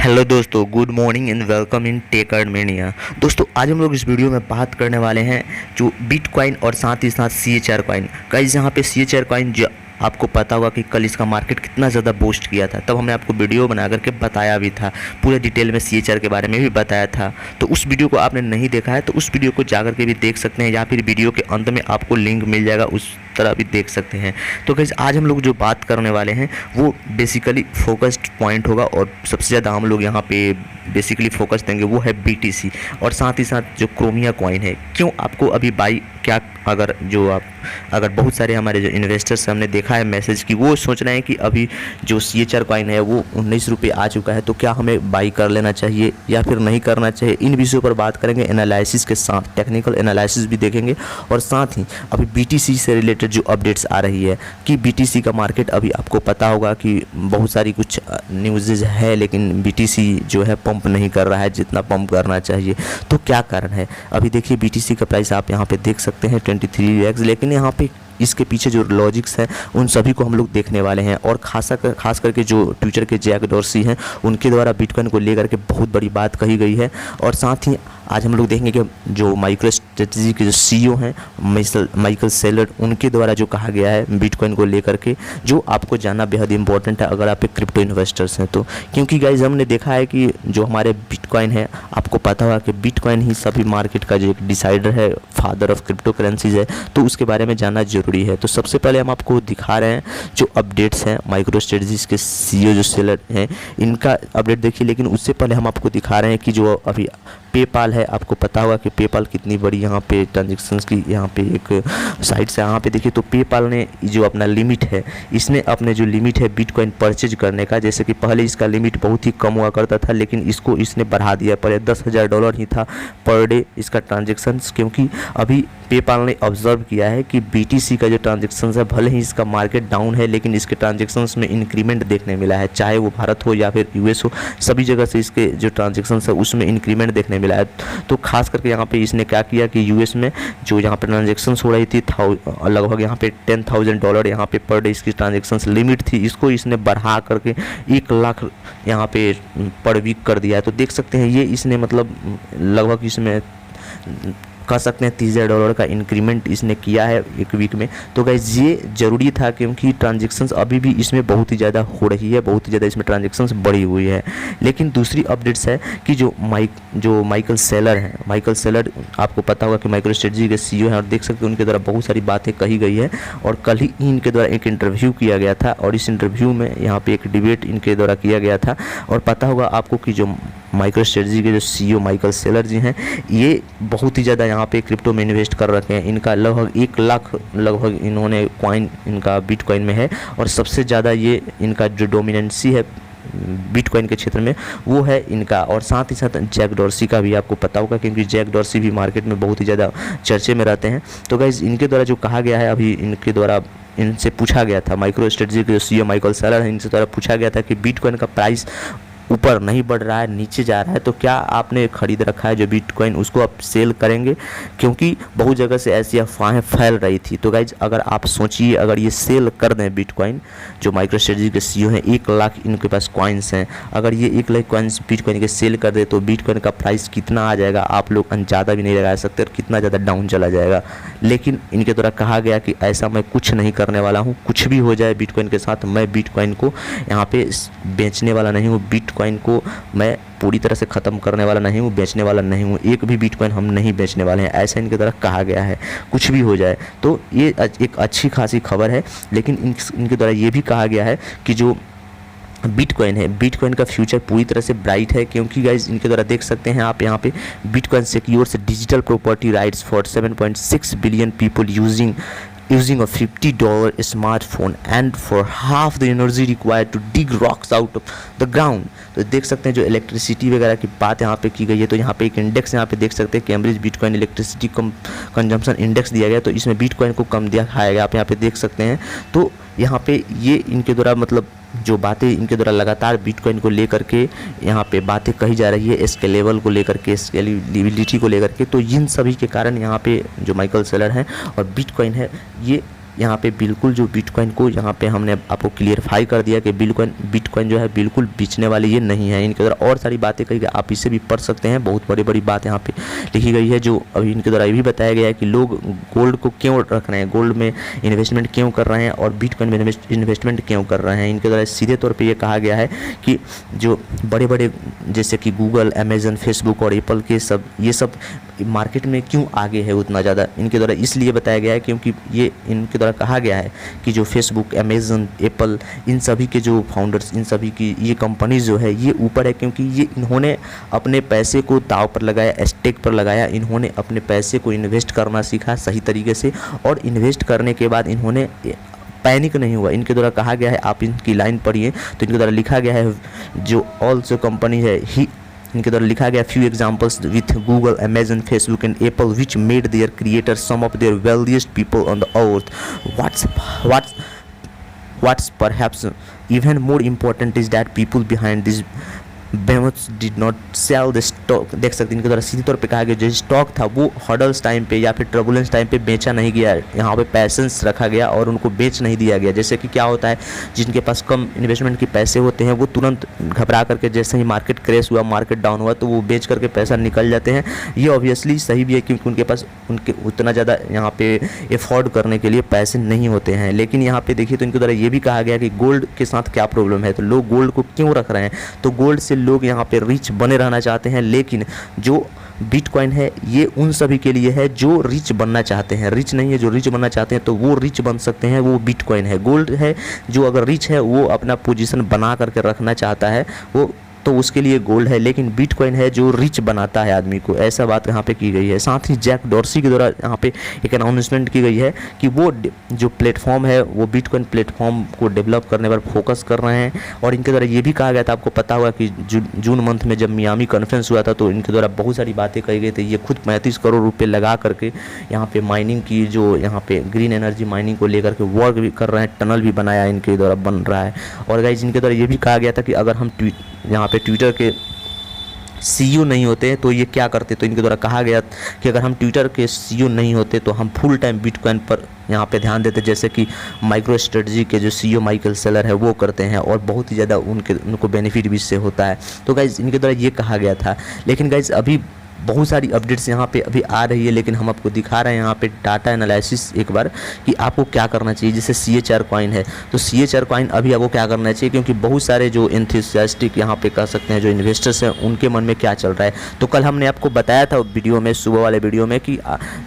Hello दोस्तों, good morning and welcome in take earning. दोस्तों आज हम लोग इस वीडियो में बात करने वाले हैं जो बिटकॉइन और साथ ही साथ CHR कॉइन। गाइस यहाँ पे CHR कॉइन जो आपको पता होगा कि कल इसका मार्केट कितना ज़्यादा बूस्ट किया था, तब हमने आपको वीडियो बना करके बताया भी था, पूरे डिटेल में CHR के बारे में भी बताया था। तो उस वीडियो को आपने नहीं देखा है तो उस वीडियो को जा करके भी देख सकते हैं, या फिर वीडियो के अंत में आपको लिंक मिल जाएगा, उस तरह भी देख सकते हैं। तो गाइस आज हम लोग जो बात करने वाले हैं वो बेसिकली फोकस्ड पॉइंट होगा, और सबसे ज़्यादा हम लोग यहाँ पे बेसिकली फोकस देंगे वो है BTC और साथ ही साथ जो क्रोमिया कॉइन है। क्यों आपको अभी बाई, क्या अगर बहुत सारे हमारे जो इन्वेस्टर्स हमने देखा है मैसेज की, वो सोच रहे हैं कि अभी जो CHR कॉइन है वो 19 रुपये आ चुका है, तो क्या हमें बाई कर लेना चाहिए या फिर नहीं करना चाहिए, इन विषयों पर बात करेंगे एनालिसिस के साथ, टेक्निकल एनालिसिस भी देखेंगे। और साथ ही अभी BTC से रिलेटेड जो अपडेट्स आ रही है कि BTC का मार्केट, अभी आपको पता होगा कि बहुत सारी कुछ न्यूज़ है, लेकिन BTC जो है पंप नहीं कर रहा है जितना पंप करना चाहिए। तो क्या कारण है? अभी देखिए BTC का प्राइस आप यहाँ पे देख सकते हैं 23 lakhs, लेकिन यहाँ पे इसके पीछे जो लॉजिक्स हैं उन सभी को हम लोग देखने वाले हैं। और खास करके जो ट्विटर के जैक डॉर्सी हैं उनके द्वारा बिटकॉइन को लेकर के बहुत बड़ी बात कही गई है। और साथ ही आज हम लोग देखेंगे कि जो MicroStrategy के जो CEO हैं माइकल सेलर, उनके द्वारा जो कहा गया है बिटकॉइन को लेकर के, जो आपको जानना बेहद इंपॉर्टेंट है अगर आप एक क्रिप्टो इन्वेस्टर्स हैं तो। क्योंकि गाइज हमने देखा है कि जो हमारे बिटकॉइन है, आपको पता होगा कि बिटकॉइन ही सभी मार्केट का जो एक डिसाइडर है, फादर ऑफ क्रिप्टो करेंसीज है, तो उसके बारे में जानना जरूरी है। तो सबसे पहले हम आपको दिखा रहे हैं जो अपडेट्स हैं MicroStrategy के CEO जो सेलर हैं इनका अपडेट देखिए। लेकिन उससे पहले हम आपको दिखा रहे हैं कि जो अभी पेपाल है, आपको पता होगा कि पेपाल कितनी बड़ी यहाँ पे ट्रांजेक्शन्स की यहाँ पे एक साइट से यहाँ पे देखिए, तो पेपाल ने जो अपना लिमिट है, इसने अपने जो लिमिट है बिटकॉइन परचेज करने का, जैसे कि पहले इसका लिमिट बहुत ही कम हुआ करता था, लेकिन इसको इसने बढ़ा दिया। पहले $10,000 ही था पर डे इसका ट्रांजेक्शन्स, क्योंकि अभी पेपाल ने ऑब्जर्व किया है कि BTC का जो ट्रांजेक्शन्स है, भले ही इसका मार्केट डाउन है लेकिन इसके ट्रांजेक्शन्स में इंक्रीमेंट देखने मिला है, चाहे वो भारत हो या फिर US हो, सभी जगह से इसके जो ट्रांजेक्शन्स है उसमें इंक्रीमेंट देखने मिला है। तो खास करके यहाँ पे इसने क्या किया कि US में जो यहाँ पे ट्रांजेक्शन्स हो रही थी लगभग यहाँ पे $10,000 यहाँ पे पर डे इसकी ट्रांजेक्शन्स लिमिट थी, इसको इसने बढ़ा करके 1 लाख यहाँ पे पर वीक कर दिया है। तो देख सकते हैं ये इसने मतलब लगभग इसमें कह सकते हैं $30,000 का इंक्रीमेंट इसने किया है एक वीक में। तो गाइस ये ज़रूरी था, क्योंकि ट्रांजेक्शन्स अभी भी इसमें बहुत ही ज़्यादा हो रही है, बहुत ही ज़्यादा इसमें ट्रांजेक्शन्स बढ़ी हुई है। लेकिन दूसरी अपडेट्स है कि जो माइकल सेलर हैं, माइकल सेलर आपको पता होगा कि MicroStrategy के CEO हैं, और देख सकते हैं उनके द्वारा बहुत सारी बातें कही गई है। और कल ही इनके द्वारा एक इंटरव्यू किया गया था, और इस इंटरव्यू में यहाँ पर एक डिबेट इनके द्वारा किया गया था। और पता होगा आपको कि जो MicroStrategy के जो CEO माइकल सेलर जी हैं, ये बहुत ही ज़्यादा यहाँ पे क्रिप्टो में इन्वेस्ट कर रखे हैं। इनका लगभग 1 लाख लगभग इन्होंने कॉइन इनका बिटकॉइन में है, और सबसे ज़्यादा ये इनका जो डोमिनेंसी है बिटकॉइन के क्षेत्र में वो है इनका। और साथ ही साथ जैक डॉर्सी का भी आपको पता होगा, क्योंकि जैक डॉर्सी भी मार्केट में बहुत ही ज़्यादा चर्चे में रहते हैं। तो गाइस इनके द्वारा जो कहा गया है, अभी इनके द्वारा इनसे पूछा गया था, MicroStrategy के जो CEO माइकल सेलर हैं, इनसे द्वारा पूछा गया था कि बिटकॉइन का प्राइस ऊपर नहीं बढ़ रहा है, नीचे जा रहा है, तो क्या आपने खरीद रखा है जो बिटकॉइन, उसको आप सेल करेंगे? क्योंकि बहुत जगह से ऐसी अफवाहें फैल रही थी। तो गाइज अगर आप सोचिए, अगर ये सेल कर दें बिटकॉइन, जो MicroStrategy के CEO हैं, 1 लाख इनके पास कॉइन्स हैं, अगर ये 1 लाख कॉइन्स बिटकॉइन के सेल कर दे तो बिटकॉइन का प्राइस कितना आ जाएगा आप लोग अंदाजा भी नहीं लगा सकते, और कितना ज़्यादा डाउन चला जाएगा। लेकिन इनके द्वारा कहा गया कि ऐसा मैं कुछ नहीं करने वाला हूँ, कुछ भी हो जाए बिटकॉइन के साथ, मैं बिटकॉइन को यहाँ पे बेचने वाला नहीं हूँ, बिटकॉइन को मैं पूरी तरह से ख़त्म करने वाला नहीं हूँ, बेचने वाला नहीं हूँ, एक भी बिटकॉइन हम नहीं बेचने वाले हैं, ऐसा इनके द्वारा कहा गया है। कुछ भी हो जाए तो ये एक अच्छी खासी खबर है। लेकिन इनके द्वारा ये भी कहा गया है कि जो बिटकॉइन है, बिटकॉइन का फ्यूचर पूरी तरह से ब्राइट है, क्योंकि गाइज इनके द्वारा देख सकते हैं आप यहाँ पे, bitcoin secures digital property rights for 7.6 billion people using a $50 smartphone and for half the energy required to dig rocks out of the ground। तो देख सकते हैं जो इलेक्ट्रिसिटी वगैरह की बात यहाँ पे की गई है। तो यहाँ पे एक इंडेक्स यहाँ पे देख सकते हैं, Cambridge bitcoin electricity consumption index दिया गया, तो इसमें बिटकॉइन को कम दिखाया गया, आप यहाँ पे देख सकते हैं। तो यहाँ पे ये इनके द्वारा मतलब जो बातें इनके द्वारा लगातार बिटकॉइन को लेकर के यहाँ पे बातें कही जा रही है, स्केलेबल को लेकर के, स्केलेबिलिटी को लेकर के, तो इन सभी के कारण यहाँ पे जो माइकल सेलर हैं और बिटकॉइन है, ये यहाँ पे बिल्कुल जो बिटकॉइन को यहाँ पे हमने आपको क्लियरफाई कर दिया कि बिटकॉइन जो है बिल्कुल बेचने वाली ये नहीं है। इनके द्वारा और सारी बातें कही गई, आप इसे भी पढ़ सकते हैं, बहुत बड़ी बड़ी बात यहाँ पे लिखी गई है। जो अभी इनके द्वारा ये भी बताया गया है कि लोग गोल्ड को क्यों रख रहे हैं, गोल्ड में इन्वेस्टमेंट क्यों कर रहे हैं और बिटकॉइन में इन्वेस्टमेंट क्यों कर रहे हैं। इनके द्वारा सीधे तौर पर ये कहा गया है कि जो बड़े बड़े जैसे कि गूगल, अमेजन, फेसबुक और एप्पल के ये सब मार्केट में क्यों आगे है उतना ज़्यादा, इनके द्वारा इसलिए बताया गया है क्योंकि ये इनके द्वारा कहा गया है कि जो फेसबुक, अमेजन, एप्पल, इन सभी के जो फाउंडर्स, इन सभी की ये कंपनीज जो है ये ऊपर है क्योंकि ये इन्होंने अपने पैसे को दांव पर लगाया, स्टेक पर लगाया। इन्होंने अपने पैसे को इन्वेस्ट करना सीखा सही तरीके से और इन्वेस्ट करने के बाद इन्होंने पैनिक नहीं हुआ। इनके द्वारा कहा गया है, आप इनकी लाइन पढ़िए तो इनके द्वारा लिखा गया है जो ऑल जो कंपनी है ही, इनके द्वारा लिखा गया few examples with Google, Amazon, Facebook and Apple which made their creators some of their wealthiest people on the earth. What's perhaps even more important is that people behind these behemoths did not sell the stock। देख सकते हैं इनके द्वारा सीधे तौर पे कहा गया जो स्टॉक था वो हर्डल्स टाइम पे या फिर टर्बुलेंस टाइम पे बेचा नहीं गया, यहाँ पे पैसेंस रखा गया और उनको बेच नहीं दिया गया। जैसे कि क्या होता है, जिनके पास कम इन्वेस्टमेंट के पैसे होते हैं वो तुरंत घबरा करके जैसे ही मार्केट क्रैश हुआ, मार्केट डाउन हुआ तो वो बेच करके पैसा निकल जाते हैं। ये ऑब्वियसली सही भी है क्योंकि उनके पास उनके उतना ज़्यादा यहाँ पे एफोर्ड करने के लिए पैसे नहीं होते हैं। लेकिन यहाँ पे देखिए तो इनके द्वारा ये भी कहा गया कि गोल्ड के साथ क्या प्रॉब्लम है, तो लोग गोल्ड को क्यों रख रहे हैं, तो गोल्ड से लोग यहाँ पे रिच बने रहना चाहते हैं। लेकिन जो बिटकॉइन है ये उन सभी के लिए है जो रिच बनना चाहते हैं, रिच नहीं है जो रिच बनना चाहते हैं तो वो रिच बन सकते हैं, वो बिटकॉइन है। गोल्ड है जो अगर रिच है वो अपना पोजीशन बना करके रखना चाहता है वो तो उसके लिए गोल्ड है, लेकिन बिटकॉइन है जो रिच बनाता है आदमी को, ऐसा बात यहाँ पे की गई है। साथ ही जैक डॉर्सी के द्वारा यहाँ पे एक अनाउंसमेंट की गई है कि वो जो प्लेटफॉर्म है वो बिटकॉइन प्लेटफॉर्म को डेवलप करने पर फोकस कर रहे हैं। और इनके द्वारा ये भी कहा गया था, आपको पता होगा कि जून मंथ में जब मियामी कॉन्फ्रेंस हुआ था तो इनके द्वारा बहुत सारी बातें कही गई थी। ये खुद 35 करोड़ रुपये लगा करके यहाँ पे माइनिंग की, जो यहाँ पे ग्रीन एनर्जी माइनिंग को लेकर के वर्क भी कर रहे हैं, टनल भी बनाया इनके द्वारा बन रहा है। और गाइस इनके द्वारा ये भी कहा गया था कि अगर हम यहाँ पे ट्विटर के सीईओ नहीं होते तो ये क्या करते, तो इनके द्वारा कहा गया कि अगर हम ट्विटर के सीईओ नहीं होते तो हम फुल टाइम बिटकॉइन पर यहाँ पे ध्यान देते, जैसे कि माइक्रो स्ट्रेटजी के जो सीईओ माइकल सेलर है वो करते हैं और बहुत ही ज़्यादा उनको बेनिफिट भी इससे होता है। तो गाइज इनके द्वारा ये कहा गया था। लेकिन गाइज अभी बहुत सारी अपडेट्स यहाँ पे अभी आ रही है, लेकिन हम आपको दिखा रहे हैं यहाँ पे डाटा एनालिसिस एक बार कि आपको क्या करना चाहिए। जैसे CHR कॉइन है तो CHR कॉइन अभी आपको क्या करना चाहिए, क्योंकि बहुत सारे जो एंथुसियास्टिक यहाँ पे कह सकते हैं जो इन्वेस्टर्स हैं उनके मन में क्या चल रहा है। तो कल हमने आपको बताया था वीडियो में, सुबह वाले वीडियो में, कि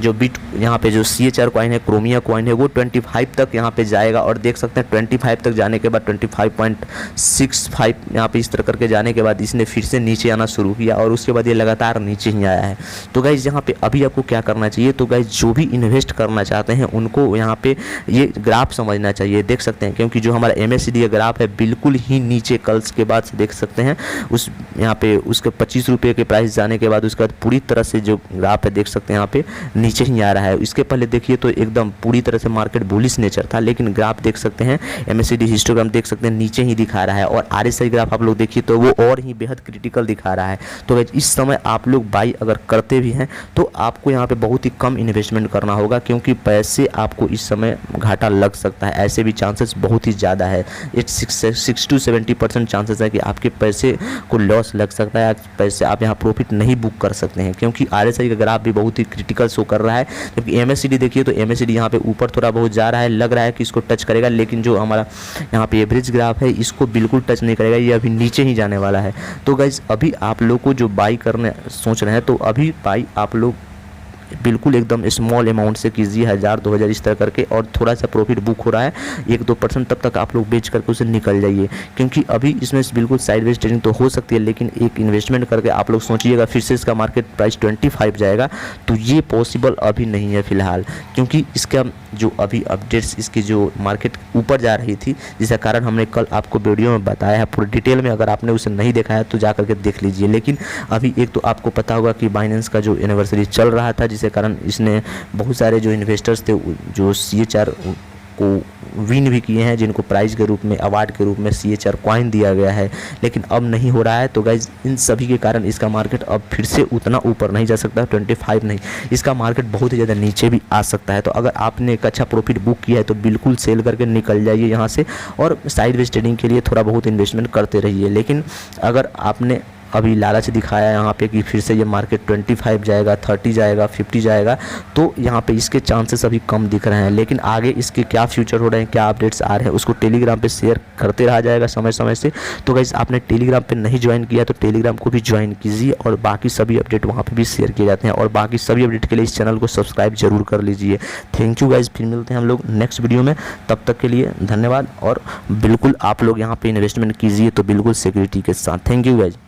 जो यहाँ पे जो CHR कॉइन है, क्रोमिया कॉइन है, वो 25 तक यहाँ पे जाएगा। और देख सकते हैं 25 तक जाने के बाद 25.65 यहाँ पे इस तरह करके जाने के बाद इसने फिर से नीचे आना शुरू किया और उसके बाद ये लगातार नीचे ही आया है। तो गाइज यहाँ पे अभी आपको क्या करना चाहिए, तो गाइज जो भी इन्वेस्ट करना चाहते हैं उनको यहाँ पे ये ग्राफ समझना चाहिए। देख सकते हैं क्योंकि जो हमारा MACD ग्राफ है बिल्कुल ही नीचे कल के बाद से देख सकते हैं उस यहाँ पे उसके 25 रुपये के प्राइस जाने के बाद उसके बाद पूरी तरह से जो ग्राफ है देख सकते हैं यहाँ पे नीचे ही आ रहा है। इसके पहले देखिए तो एकदम पूरी तरह से मार्केट बुलिश नेचर था, लेकिन ग्राफ देख सकते हैं MACD हिस्टोग्राम देख सकते हैं नीचे ही दिखा रहा है। और RSI ग्राफ आप लोग देखिए तो वो और ही बेहद क्रिटिकल दिखा रहा है। तो इस समय आप लोग बाई अगर करते भी हैं तो आपको यहाँ पे बहुत ही कम इन्वेस्टमेंट करना होगा, क्योंकि पैसे आपको इस समय घाटा लग सकता है। ऐसे भी चांसेस बहुत ही ज़्यादा है, 6 to 70% चांसेस है कि आपके पैसे को लॉस लग सकता है, पैसे आप यहाँ प्रॉफिट नहीं बुक कर सकते हैं, क्योंकि RSI का ग्राफ भी बहुत ही क्रिटिकल शो कर रहा है। जबकि MACD देखिए तो MACD यहाँ पे ऊपर थोड़ा बहुत जा रहा है, लग रहा है कि इसको टच करेगा, लेकिन जो हमारा यहाँ पे एवरेज ग्राफ है इसको बिल्कुल टच नहीं करेगा, ये अभी नीचे ही जाने वाला है। तो गाइज अभी आप लोग को जो बाई करने सोच रहे हैं तो अभी बाई आप लोग बिल्कुल एकदम स्मॉल अमाउंट से कीजिए, 1000-2000 इस तरह करके, और थोड़ा सा प्रॉफिट बुक हो रहा है 1-2% तब तक आप लोग बेच करके उसे निकल जाइए, क्योंकि अभी इसमें बिल्कुल साइडवेज ट्रेडिंग तो हो सकती है, लेकिन एक इन्वेस्टमेंट करके आप लोग सोचिएगा फिर से इसका मार्केट प्राइस 25 जाएगा तो ये पॉसिबल अभी नहीं है फिलहाल, क्योंकि इसका जो अभी अपडेट्स इसकी जो मार्केट ऊपर जा रही थी जिसका कारण हमने कल आपको वीडियो में बताया है पूरी डिटेल में। अगर आपने उसे नहीं देखा है तो जा करके देख लीजिए। लेकिन अभी एक तो आपको पता होगा कि बाइनेंस का जो एनिवर्सरी चल रहा था जिसके कारण इसने बहुत सारे जो इन्वेस्टर्स थे जो CHR को विन भी किए हैं, जिनको प्राइज़ के रूप में, अवार्ड के रूप में CHR कॉइन दिया गया है, लेकिन अब नहीं हो रहा है। तो गाइज इन सभी के कारण इसका मार्केट अब फिर से उतना ऊपर नहीं जा सकता, 25 नहीं, इसका मार्केट बहुत ही ज़्यादा नीचे भी आ सकता है। तो अगर आपने एक अच्छा प्रॉफिट बुक किया है तो बिल्कुल सेल करके निकल जाइए यहाँ से, और साइडवेज ट्रेडिंग के लिए थोड़ा बहुत इन्वेस्टमेंट करते रहिए। लेकिन अगर आपने अभी लालच दिखाया यहाँ पे कि फिर से ये मार्केट 25 जाएगा, 30 जाएगा, 50 जाएगा, तो यहाँ पे इसके चांसेस अभी कम दिख रहे हैं। लेकिन आगे इसके क्या फ्यूचर हो रहे हैं, क्या अपडेट्स आ रहे हैं, उसको टेलीग्राम पे शेयर करते रहा जाएगा समय समय से। तो गाइस आपने टेलीग्राम पे नहीं ज्वाइन किया तो टेलीग्राम को भी ज्वाइन कीजिए, और बाकी सभी अपडेट वहाँ पर भी शेयर किए जाते हैं। और बाकी सभी अपडेट के लिए इस चैनल को सब्सक्राइब जरूर कर लीजिए। थैंक यू गाइज, फिर मिलते हैं हम लोग नेक्स्ट वीडियो में, तब तक के लिए धन्यवाद। और बिल्कुल आप लोग यहाँ पर इन्वेस्टमेंट कीजिए तो बिल्कुल सिक्योरिटी के साथ। Thank you guys.